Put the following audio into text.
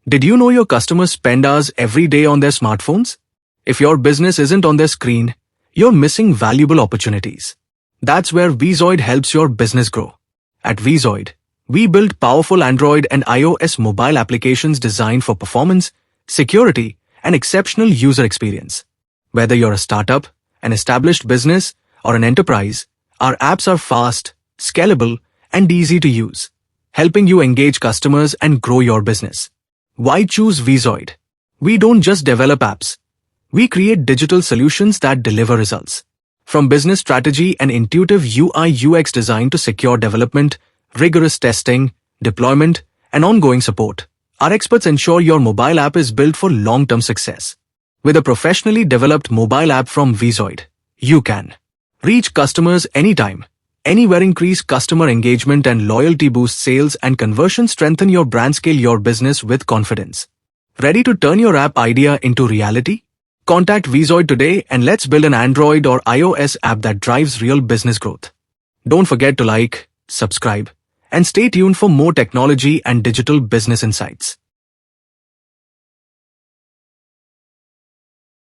Did you know your customers spend hours every day on their smartphones? If your business isn't on their screen, you're missing valuable opportunities. That's where Wezoid helps your business grow. At Wezoid, we build powerful Android and iOS mobile applications designed for performance, security, and exceptional user experience. Whether you're a startup, an established business, or an enterprise, our apps are fast, scalable, and easy to use, helping you engage customers and grow your business. Why choose Wezoid? We don't just develop apps. We create digital solutions that deliver results. From business strategy and intuitive UI/UX design to secure development, rigorous testing, deployment, and ongoing support, our experts ensure your mobile app is built for long-term success. With a professionally developed mobile app from Wezoid, you can reach customers anytime, anywhere, increase customer engagement and loyalty, boost sales and conversion, strengthen your brand, scale your business with confidence. Ready to turn your app idea into reality? Contact Wezoid today and let's build an Android or iOS app that drives real business growth. Don't forget to like, subscribe, and stay tuned for more technology and digital business insights.